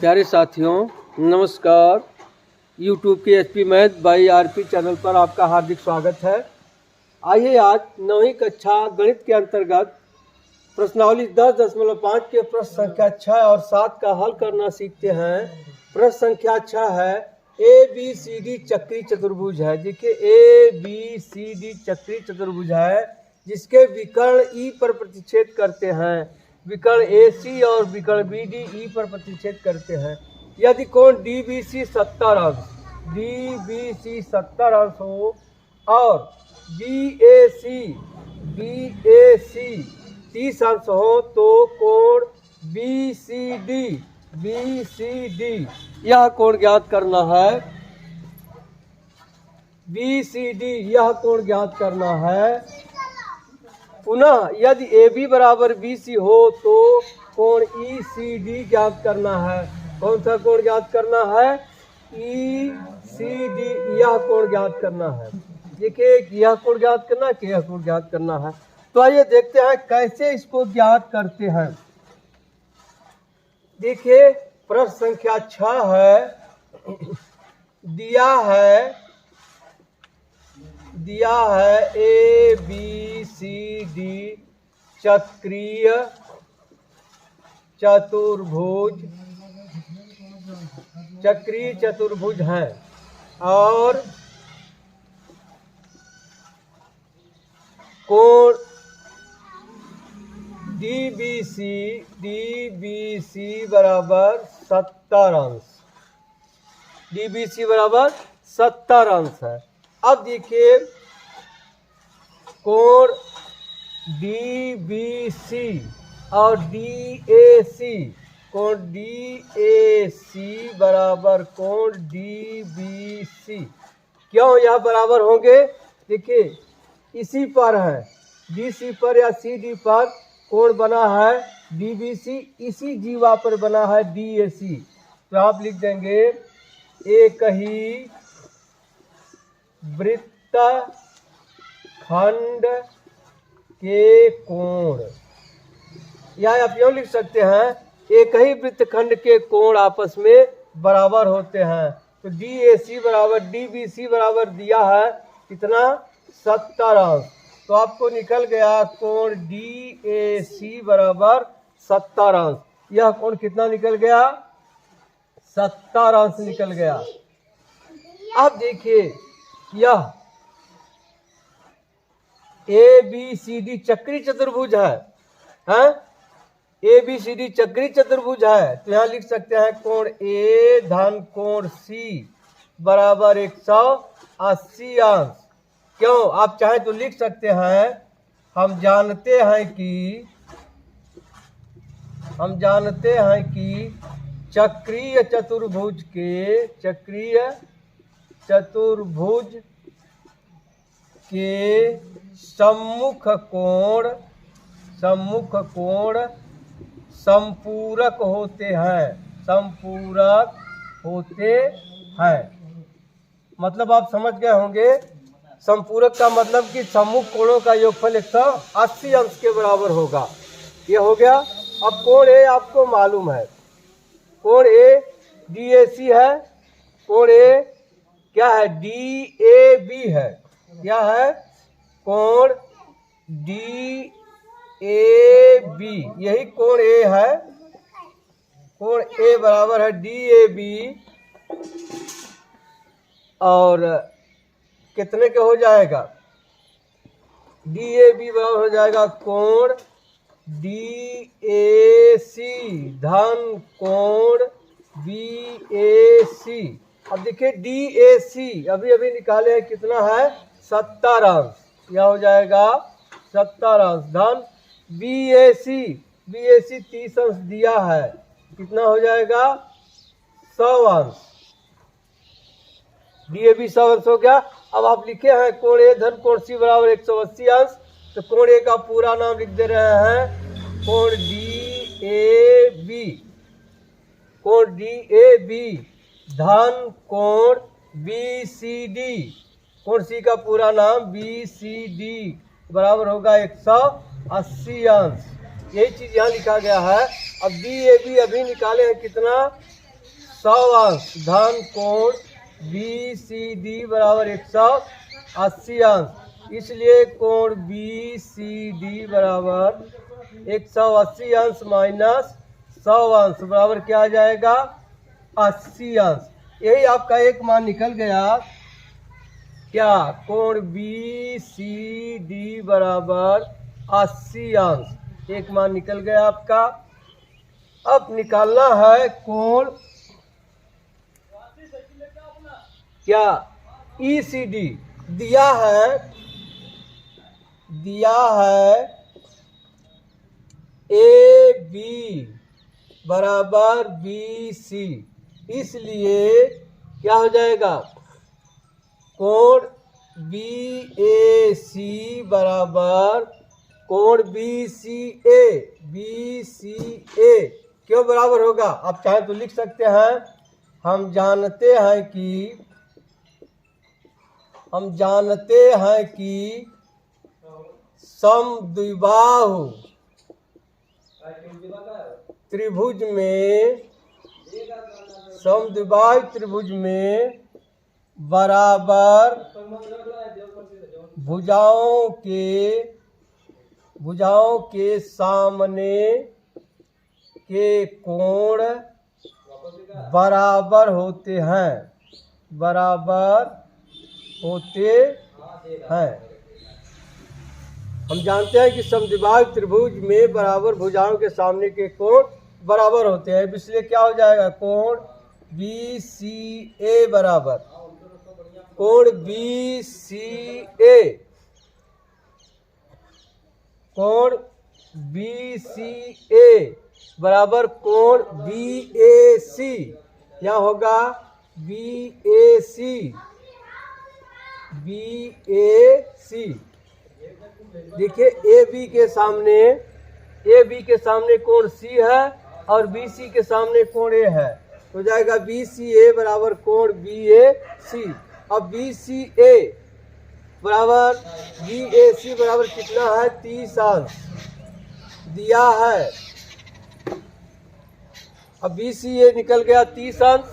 प्यारे साथियों नमस्कार। यूट्यूब के SP math by RP channel पर आपका हार्दिक स्वागत है। आइए आज 9वीं कक्षा गणित के अंतर्गत प्रश्नावली 10.5 के प्रश्न संख्या 6 और 7 का हल करना सीखते हैं। प्रश्न संख्या 6 है ABCD चक्रीय चतुर्भुज है। देखिए ABCD चक्रीय चतुर्भुज है जिसके विकर्ण E पर प्रतिच्छेद करते हैं। विकर्ण AC और विकर्ण BD E पर प्रतिच्छेद करते हैं। यदि कोण DBC 70 अंश हो और BAC 30 अंश हो तो कोण BCD यह कोण ज्ञात करना है। BCD यह कोण ज्ञात करना है। पुनः यदि AB बराबर BC हो तो कोण ECD ज्ञात करना है। कौन सा कोण ज्ञात करना है? ECD यह कोण ज्ञात करना है। देखिए यह कोण ज्ञात करना है कि यह कोण ज्ञात करना है। तो आइए देखते हैं कैसे इसको ज्ञात करते हैं। देखिए प्रश्न संख्या 6 है। दिया है ABCD चक्रीय चतुर्भुज है और कोण DBC बराबर 70 अंश। DBC बराबर 70 अंश है। अब देखिए कोण DBC और DAC, कोण DAC बराबर कोण DBC क्यों यह बराबर होंगे? देखिए इसी पर है, DC पर या CD पर कोण बना है DBC, इसी जीवा पर बना है DAC। तो आप लिख देंगे एक ही वृत्तखंड के कोण, या आप यूँ लिख सकते हैं एक ही वृत्तखंड के कोण आपस में बराबर होते हैं। तो DAC बराबर DBC बराबर दिया है कितना? 70 अंश। तो आपको निकल गया कोण DAC बराबर 70 अंश। यह कोण कितना निकल गया? 70 अंश निकल गया। अब देखिए यह ABCD चक्रीय चतुर्भुज है, ABCD चक्रीय चतुर्भुज है। तो यहाँ लिख सकते हैं कोण A धन कोण C बराबर 180 अंश। क्यों? आप चाहे तो लिख सकते हैं हम जानते हैं कि चक्रीय चतुर्भुज के सम्मुख कोण संपूरक होते हैं। मतलब आप समझ गए होंगे संपूरक का मतलब कि सम्मुख कोणों का योगफल 180 अंश के बराबर होगा। ये हो गया। अब कोण A आपको मालूम है, कोण A DAC है, कोण A क्या है? DAB है। क्या है? कोण DAB, यही कोण A है। कोण A बराबर है DAB और कितने के हो जाएगा? DAB बराबर हो जाएगा कोण DAC धन कोण BAC। अब देखिए DAC अभी निकाले हैं कितना है? 70 अंश। यह हो जाएगा 70 अंश धन BAC 30 अंश दिया है, कितना हो जाएगा? 100 अंश। DAB 100 अंश हो गया। अब आप लिखे हैं कोण A धन कोण C बराबर 180 अंश। तो कोण A का पूरा नाम लिख दे रहे हैं कोण DAB धन कोण BCD, कोण C का पूरा नाम BCD बराबर होगा 180 अंश। यही चीज यहाँ लिखा गया है। अब DAB अभी निकाले हैं कितना? 100 अंश धन कोण BCD बराबर 180 अंश। इसलिए कोण BCD बराबर 180 अंश माइनस 100 अंश बराबर क्या आ जाएगा 80 अंश। यही आपका एक मान निकल गया क्या, कोण BCD बराबर 80 अंश, एक मान निकल गया आपका। अब निकालना है कोण क्या ECD दिया है AB बराबर BC, इसलिए क्या हो जाएगा कोण BAC बराबर कोण BCA क्यों बराबर होगा, आप चाहे तो लिख सकते हैं। हम जानते हैं कि समद्विबाहु त्रिभुज में बराबर भुजाओं के सामने के कोण बराबर होते हैं। हम जानते हैं कि समद्विबाहु त्रिभुज में बराबर भुजाओं के सामने के कोण बराबर होते हैं, इसलिए क्या हो जाएगा कोण BCA बराबर कोण BCA बराबर कोण BAC, यहाँ होगा BAC। देखिए AB के सामने कोण C है और BC के सामने कोण A है, हो जाएगा BCA बराबर कोण BAC। अब BCA बराबर BAC बराबर कितना है 30 अंश दिया है। अब BCA निकल गया 30 अंश,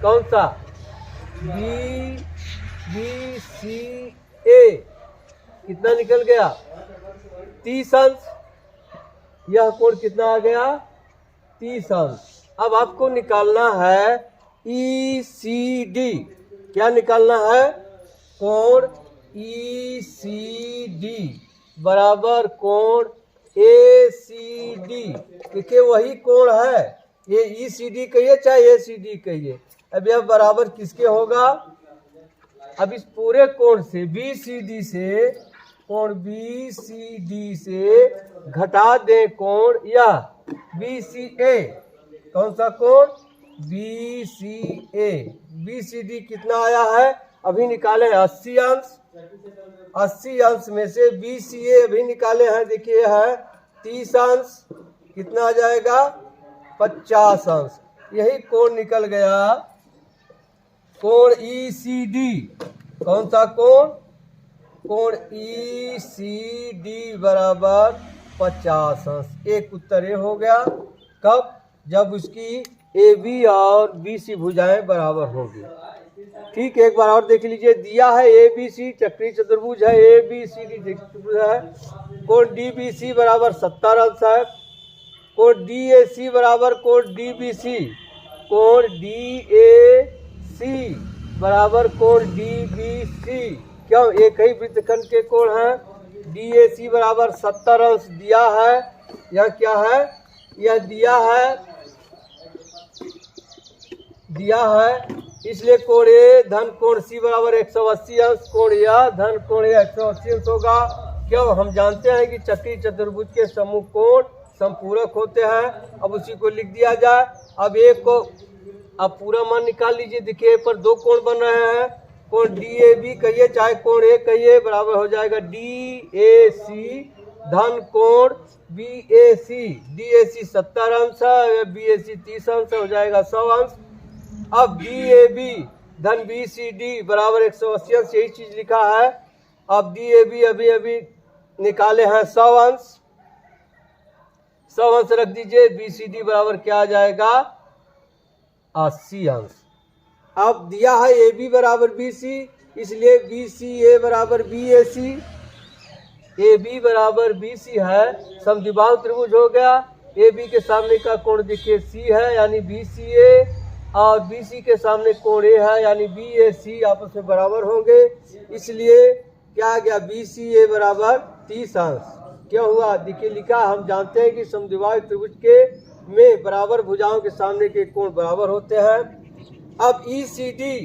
कौन सा BCA कितना निकल गया 30 अंश, यह कोण कितना आ गया 30 अंश। अब आपको निकालना है ECD, क्या निकालना है कोण ECD बराबर कोण ACD। देखिए वही कोण है, ये ECD कहिए चाहे ACD कहिए, अब यह बराबर किसके होगा। अब इस पूरे कोण से BCD से घटा दें कोण यह BCA, कौन सा कोण BCA। BCD कितना आया है अभी निकाले 80 अंश, 80 अंश में से BCA अभी निकाले हैं, देखिए है 30 अंश, कितना आ जाएगा 50 अंश। यही कोण निकल गया कोण ECD, कौन सा कोण ECD बराबर 50 अंश। एक उत्तर ये हो गया, कब जब उसकी AB और BC भुजाएं बराबर होगी। ठीक है, एक बार और देख लीजिए, दिया है ABC चक्रीय चतुर्भुज है, ABCD चतुर्भुज है, कोण DBC बराबर 70 अंश है, कोण DAC बराबर कोण DBC, कोण DAC बराबर कोण DBC, क्यों एक ही वृत्तखंड के कोण हैं। DAC बराबर 70 अंश दिया है, यह क्या है, यह दिया है, इसलिए कोण A धन कोण C बराबर 180 अंश, कोण A धन कोण A 180 अंश होगा। क्यों, हम जानते हैं कि चक्रीय चतुर्भुज के समूह कोण संपूरक होते हैं। अब उसी को लिख दिया जाए। अब एक को अब पूरा मान निकाल लीजिए, देखिए पर दो कोण बन रहे हैं, कोण DAB कहिए चाहे कोण A कहिए बराबर हो जाएगा DAC धन कोण BAC। DAC 70 अंश है, BAC 30 अंश हो जाएगा 100 अंश। अब DAB धन BCD बराबर 180 अंश, यही चीज लिखा है। अब DAB अभी निकाले हैं 100 अंश, 100 अंश रख दीजिए, BCD बराबर क्या आ जाएगा 80 अंश। अब दिया है ए बी बराबर बी सी, इसलिए बी सी ए बराबर B A C, A B बराबर बी सी है, समद्विबाहु त्रिभुज हो गया। ए बी के सामने का कोण देखिए सी है यानी बी सी ए, और बी सी के सामने कोण ए है यानी बी ए सी, आपस में बराबर होंगे, इसलिए क्या आ गया बी सी ए बराबर 30 अंश। क्या हुआ देखिए लिखा, हम जानते हैं कि समद्विबाहु त्रिभुज के में बराबर भुजाओं के सामने के कोण बराबर होते हैं। अब ई सी डी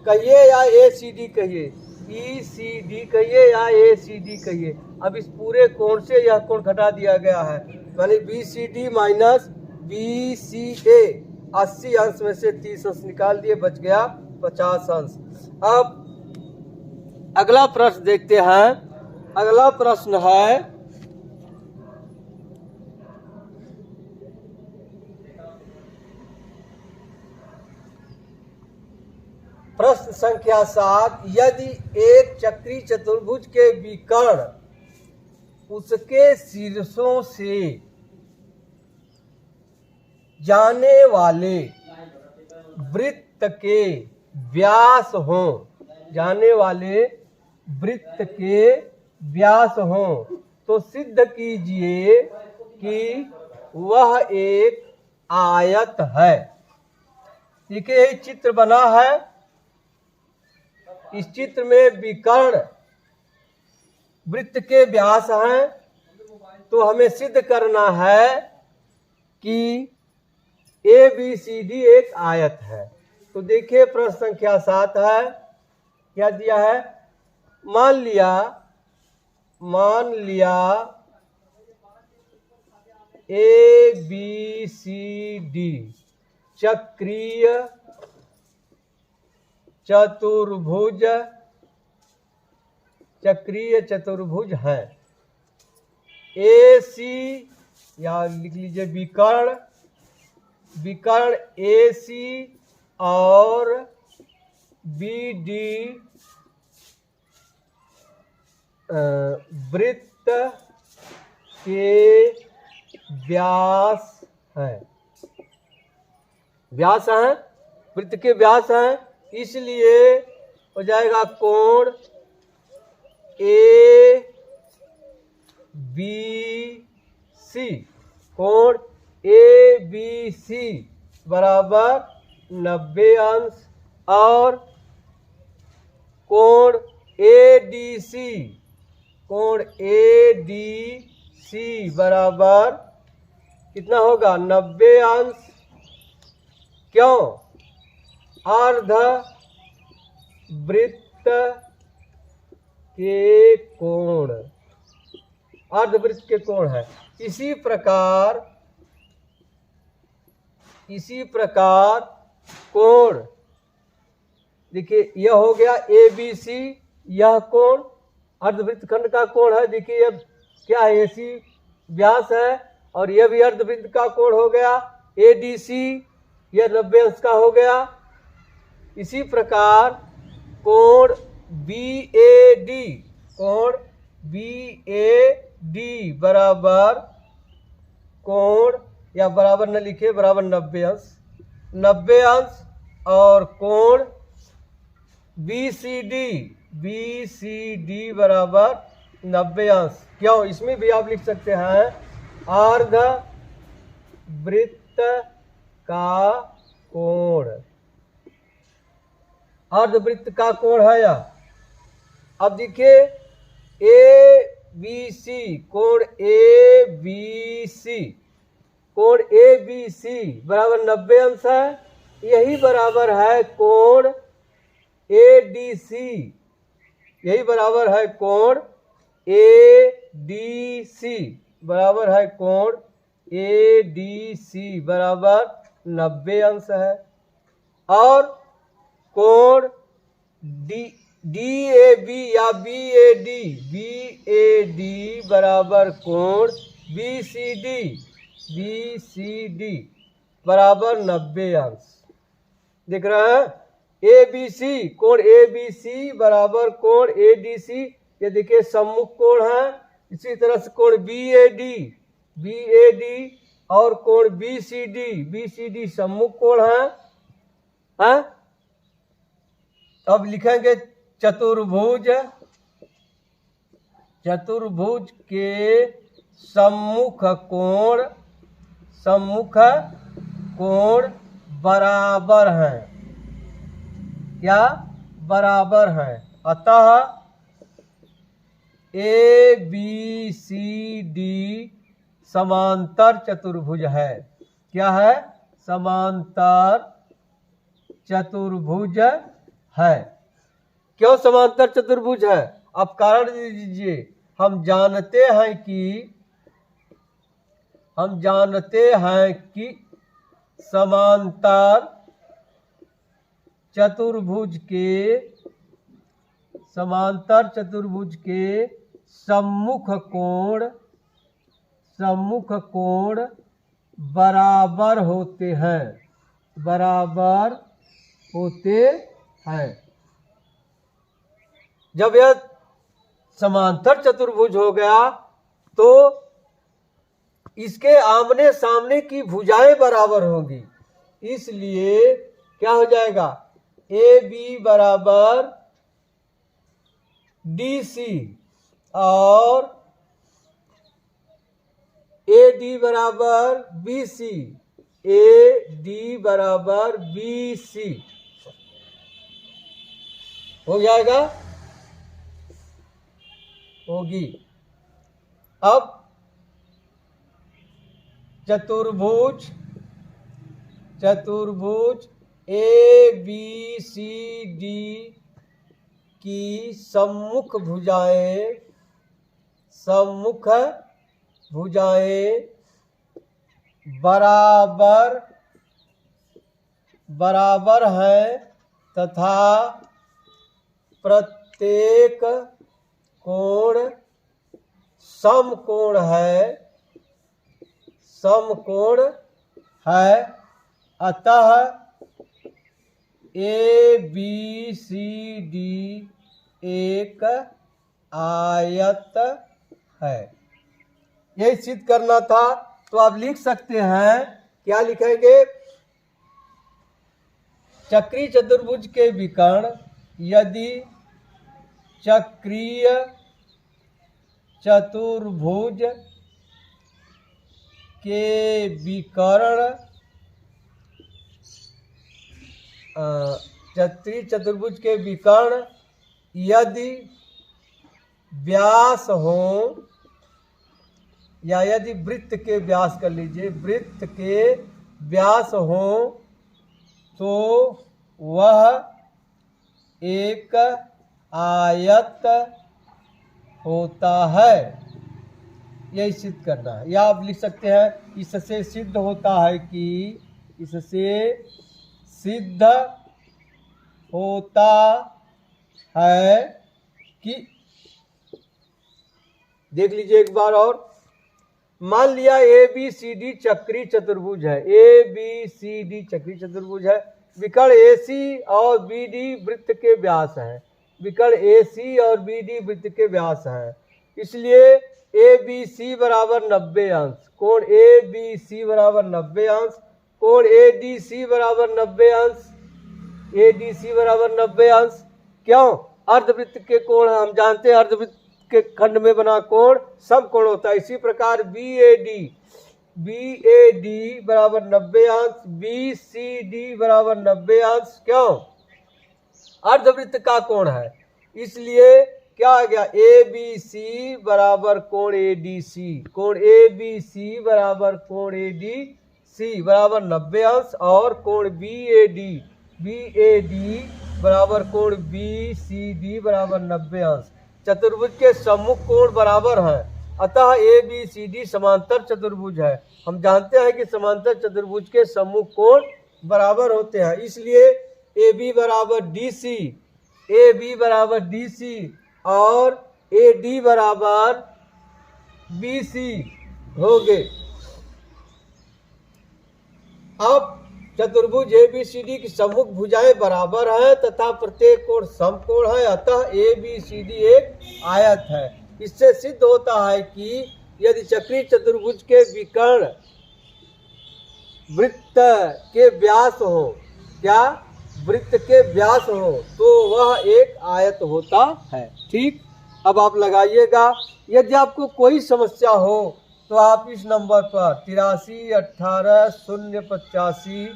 कहिए या ए सी डी कहिए, ई सी डी कहिए या ए सी डी कहिए, अब इस पूरे कोण से यह कोण घटा दिया गया है, यानी B C D minus B C A, 80 अंश में से 30 अंश निकाल दिए, बच गया 50 अंश। अब अगला प्रश्न देखते हैं। अगला प्रश्न है प्रश्न संख्या 7, यदि एक चक्रीय चतुर्भुज के विकर्ण उसके शीर्षों से जाने वाले वृत्त के व्यास हों, जाने वाले वृत्त के व्यास हों, तो सिद्ध कीजिए कि वह एक आयत है। देखिए चित्र बना है, इस चित्र में विकर्ण वृत्त के व्यास हैं, तो हमें सिद्ध करना है कि ए बी सी डी एक आयत है। तो देखिए प्रश्न संख्या 7 है, क्या दिया है, मान लिया ए बी सी डी चक्रीय चतुर्भुज है। ए सी या लिख लीजिए विकर्ण ए सी और बी डी वृत्त के व्यास हैं, वृत्त के व्यास हैं, इसलिए हो जाएगा कोण ए बी सी, कोण ए बी सी बराबर 90 अंश, और कोण ए डी सी बराबर कितना होगा 90 अंश। क्यों, अर्ध वृत्त के कोण, अर्धवृत्त के कोण है। इसी प्रकार कोण देखिए यह हो गया ए बी सी, यह कोण अर्धवृत्त खंड का कोण है। देखिए अब क्या है, ए सी व्यास है और यह भी अर्धवृत्त का कोण हो गया, ए डी सी यह 90 अंश का हो गया। इसी प्रकार कोण बी ए डी बराबर कोण, या बराबर न लिखे, बराबर 90 अंश, और कोण बी सी डी बराबर 90 अंश। क्यों, इसमें भी आप लिख सकते हैं अर्ध वृत्त का कोण, अर्धवृत्त का कोण है यह। अब देखिए ए बी सी, कोण ए बी सी बराबर 90 अंश है, यही बराबर है कोण ए डी सी, यही बराबर है कोण ए डी सी, बराबर है कोण ए डी सी बराबर 90 अंश है। और कोण डी ए बी या बी ए डी बराबर कोण बी सी डी बराबर 90 अंश। देख रहे हैं, ए बी सी, कोण ए बी सी बराबर कोण ए डी सी, ये देखिए सम्मुख कोण है। इसी तरह से कोण बी ए डी और कोण बी सी डी सम्मुख कोण है। है। अब लिखेंगे चतुर्भुज, चतुर्भुज के सम्मुख कोण बराबर हैं। क्या? बराबर हैं। अतः ए बी सी डी समांतर चतुर्भुज है। क्या है? समांतर चतुर्भुज है। क्यों समांतर चतुर्भुज है? अब कारण दे दीजिए। हम जानते हैं कि समांतर चतुर्भुज के सम्मुख कोण बराबर होते हैं। जब यह समांतर चतुर्भुज हो गया तो इसके आमने सामने की भुजाएं बराबर होंगी। इसलिए क्या हो जाएगा? ए बी बराबर डी सी और ए डी बराबर बी सी, ए डी बराबर बी सी हो जाएगा, होगी। अब चतुर्भुज ए बी सी डी की सम्मुख भुजाएं बराबर हैं तथा प्रत्येक कोण समकोण है। अतः ए बी सी डी एक आयत है। यही सिद्ध करना था। तो आप लिख सकते हैं, क्या लिखेंगे? चक्रीय चतुर्भुज के विकर्ण यदि चक्रीय चतुर्भुज के विकर्ण चक्रीय चतुर्भुज के विकर्ण यदि व्यास हो, या यदि वृत्त के व्यास कर लीजिए, वृत्त के व्यास हो तो वह एक आयत होता है। यही सिद्ध करना है। या आप लिख सकते हैं, इससे सिद्ध होता है कि, इससे सिद्ध होता है कि, देख लीजिए एक बार और। मान लिया ए बी सी डी चक्रीय चतुर्भुज है। ए बी सी डी चक्रीय चतुर्भुज है। विकर्ण ए सी और बी डी वृत्त के व्यास है। विकर्ण ए सी और बी डी वृत्त के व्यास है। इसलिए ए बी सी बराबर 90 अंश, कोण ए बी सी बराबर 90 अंश, कोण ए डी सी बराबर 90 अंश, ए डी सी बराबर 90 अंश। क्यों? अर्धवृत्त के कोण हम जानते हैं, अर्धवृत्त के खंड में बना कोण समकोण होता है। इसी प्रकार बी ए डी बराबर 90 अंश, बी सी डी बराबर 90 अंश। क्यों? अर्धवृत्त का कोण है। इसलिए क्या आ गया? ए बी सी बराबर कोण ए डी सी, कोण ए बी सी बराबर कोण ए डी सी बराबर 90 अंश, और कोण बी ए डी बराबर कोण बी सी डी बराबर 90 अंश। चतुर्भुज के सम्मुख कोण बराबर हैं। अतः ए बी सी डी समांतर चतुर्भुज है। हम जानते हैं कि समांतर चतुर्भुज के सम्मुख कोण बराबर होते हैं। इसलिए ए बी बराबर डी सी और ए डी बराबर बी सी हो गए। अब चतुर्भुज ए बी सी डी की सम्मुख भुजाएं बराबर है तथा प्रत्येक कोण समकोण है। अतः ए बी सी डी एक आयत है। इससे सिद्ध होता है कि यदि चक्रीय चतुर्भुज के विकर्ण वृत्त के व्यास हो, क्या? वृत्त के व्यास हो तो वह एक आयत होता है। ठीक, अब आप लगाइएगा। यदि आपको कोई समस्या हो तो आप इस नंबर पर 83 18 085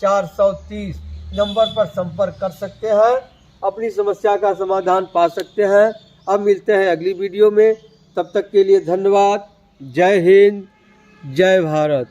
430 नंबर पर संपर्क कर सकते हैं, अपनी समस्या का समाधान पा सकते हैं। अब मिलते हैं अगली वीडियो में, तब तक के लिए धन्यवाद। जय हिंद, जय भारत।